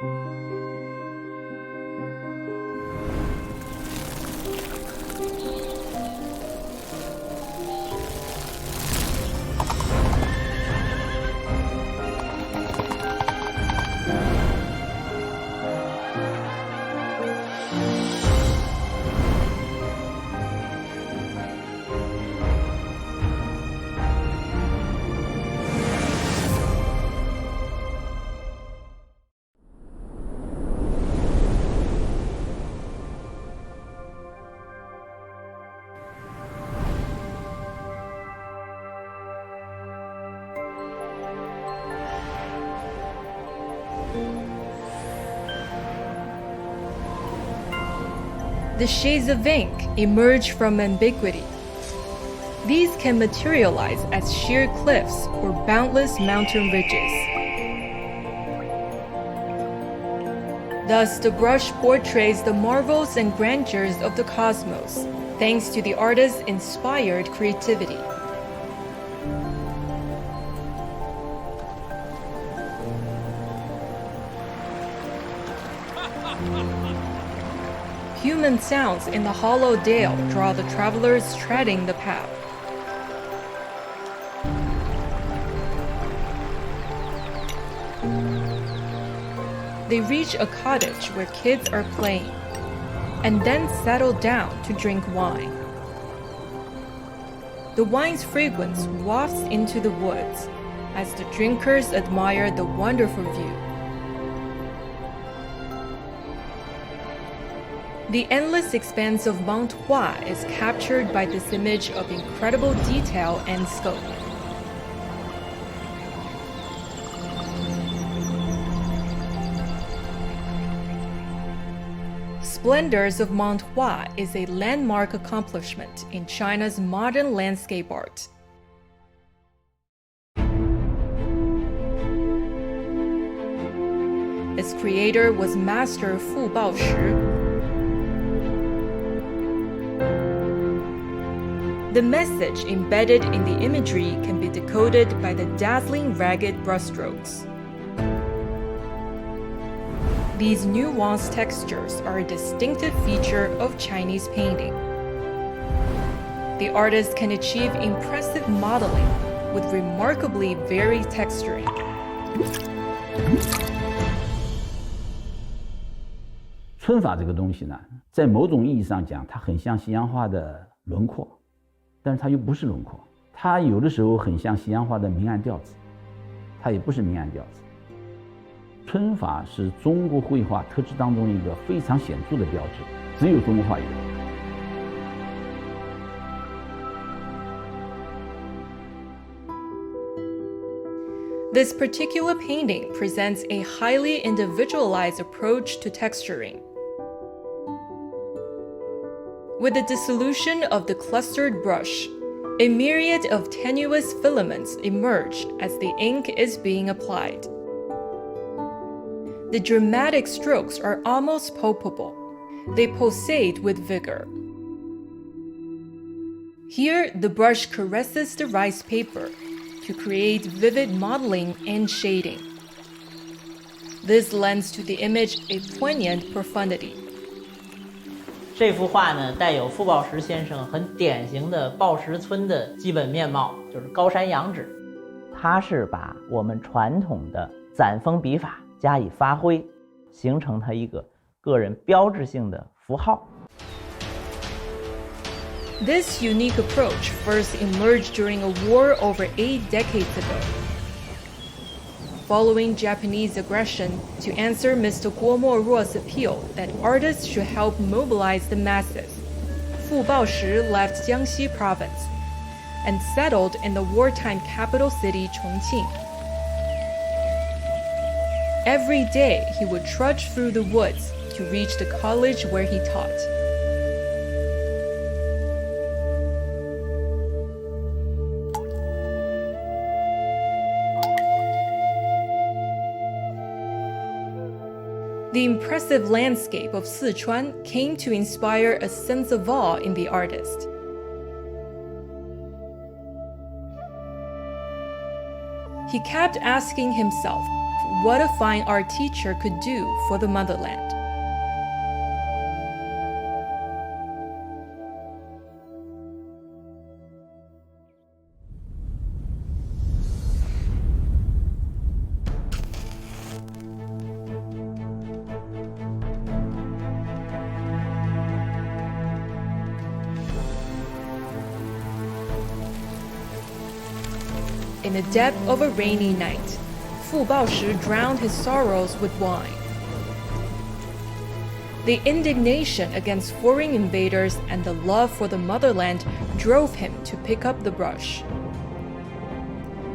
The shades of ink emerge from ambiguity. These can materialize as sheer cliffs or boundless mountain ridges. Thus, the brush portrays the marvels and grandeurs of the cosmos, thanks to the artist's inspired creativity. Human sounds in the hollow dale draw the travelers treading the path. They reach a cottage where kids are playing, and then settle down to drink wine. The wine's fragrance wafts into the woods as the drinkers admire the wonderful view. The endless expanse of Mount Hua is captured by this image of incredible detail and scope. Splendors of Mount Hua is a landmark accomplishment in China's modern landscape art. Its creator was Master Fu Baoshi. The message embedded in the imagery can be decoded by the dazzling ragged brushstrokes. These nuanced textures are a distinctive feature of Chinese painting. The artist can achieve impressive modeling with remarkably varied texturing. 皴法这个东西呢，在某种意义上讲，它很像西洋画的轮廓。 但是它又不是轮廓，它有的时候很像西洋画的明暗调子，它也不是明暗调子。皴法是中国绘画特质当中一个非常显著的标志，只有中国画有。This particular painting presents a highly individualized approach to texturing. With the dissolution of the clustered brush, a myriad of tenuous filaments emerge as the ink is being applied. The dramatic strokes are almost palpable. They pulsate with vigor. Here, the brush caresses the rice paper to create vivid modeling and shading. This lends to the image a poignant profundity. 这幅画呢，带有傅抱石先生很典型的抱石村的基本面貌，就是高山仰止。他是把我们传统的攒锋笔法加以发挥，形成他一个个人标志性的符号。This unique approach first emerged during a war over 8 decades ago. Following Japanese aggression, to answer Mr. Guo Moruo's appeal that artists should help mobilize the masses, Fu Baoshi left Jiangxi province and settled in the wartime capital city Chongqing. Every day, he would trudge through the woods to reach the college where he taught. The impressive landscape of Sichuan came to inspire a sense of awe in the artist. He kept asking himself, what a fine art teacher could do for the motherland. In the depth of a rainy night, Fu Baoshi drowned his sorrows with wine. The indignation against foreign invaders and the love for the motherland drove him to pick up the brush.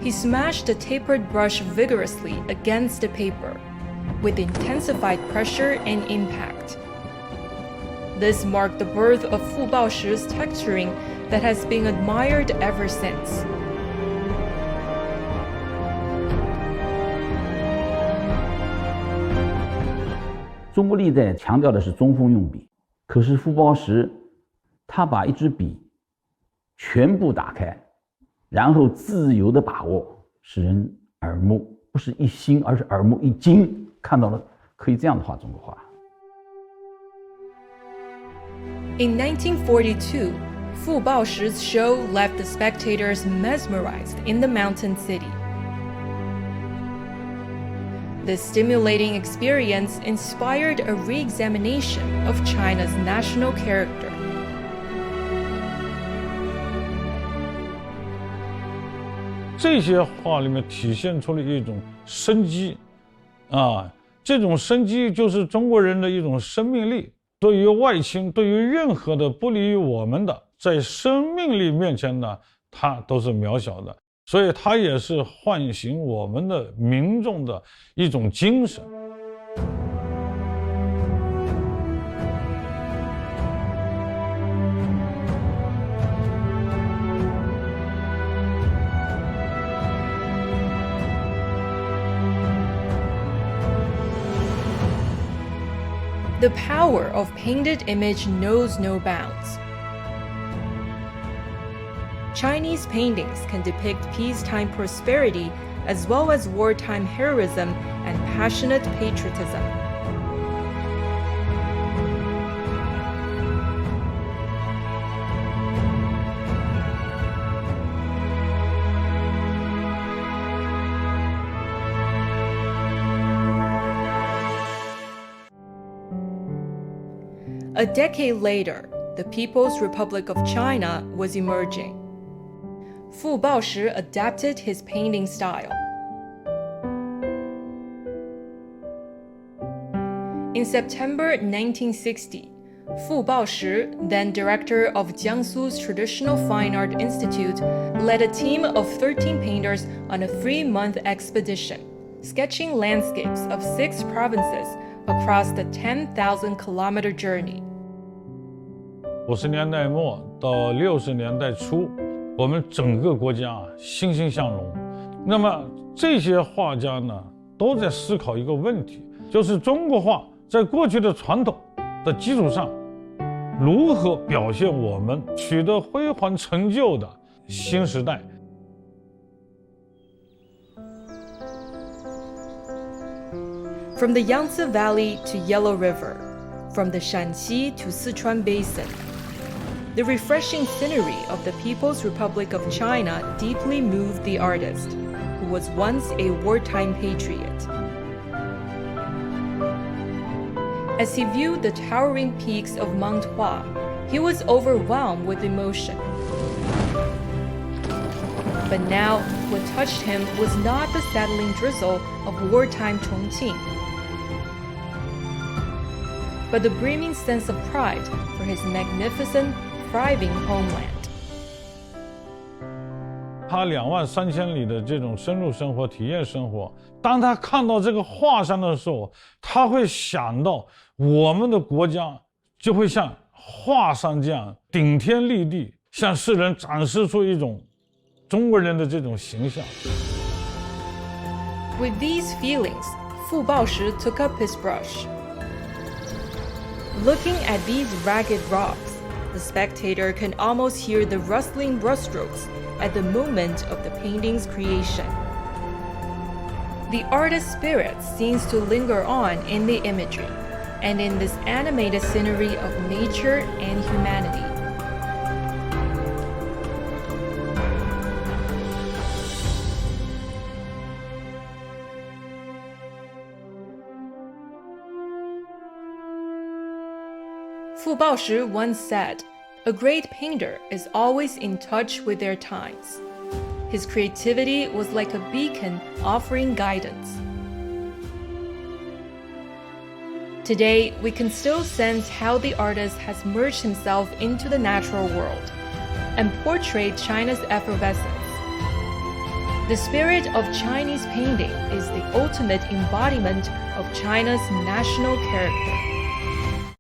He smashed the tapered brush vigorously against the paper, with intensified pressure and impact. This marked the birth of Fu Baoshi's texturing that has been admired ever since. 中国历代强调的是中锋用笔，可是傅抱石他把一支笔全部打开，然后自由的把握，使人耳目，不是一新，而是耳目一惊，看到了可以这样的画中国画。In 1942, Fu Baoshi's show left the spectators mesmerized in the mountain city. This stimulating experience inspired a re-examination of China's national character. 这些画里面体现出了一种生机，这种生机就是中国人的一种生命力。对于外侵，对于任何的不利于我们的，在生命力面前呢，它都是渺小的。 所以它也是唤醒我们的民众的一种精神。The power of painted image knows no bounds. Chinese paintings can depict peacetime prosperity as well as wartime heroism and passionate patriotism. A decade later, the People's Republic of China was emerging. Fu Baoshi adapted his painting style. In September 1960, Fu Baoshi, then director of Jiangsu's Traditional Fine Art Institute, led a team of 13 painters on a 3-month expedition, sketching landscapes of 6 provinces across the 10,000-kilometer journey. 50年代末到60年代初。 我们整个国家欣欣向荣，那么这些画家呢，都在思考一个问题，就是中国画在过去的传统的基础上，如何表现我们取得辉煌成就的新时代。From the Yangtze Valley to Yellow River, from the Shanxi to Sichuan Basin. The refreshing scenery of the People's Republic of China deeply moved the artist, who was once a wartime patriot. As he viewed the towering peaks of Mount Hua, he was overwhelmed with emotion. But now, what touched him was not the settling drizzle of wartime Chongqing, but the brimming sense of pride for his magnificent, thriving homeland. 他23000里的这种深入生活、体验生活，当他看到这个画上的时候，他会想到我们的国家就会像画上这样顶天立地，向世人展示出一种中国人的这种形象。With these feelings, Fu Baoshi took up his brush. Looking at these ragged rocks, the spectator can almost hear the rustling brushstrokes at the moment of the painting's creation. The artist's spirit seems to linger on in the imagery and in this animated scenery of nature and humanity. Fu Baoshi once said, "A great painter is always in touch with their times." His creativity was like a beacon offering guidance. Today, we can still sense how the artist has merged himself into the natural world and portrayed China's effervescence. The spirit of Chinese painting is the ultimate embodiment of China's national character.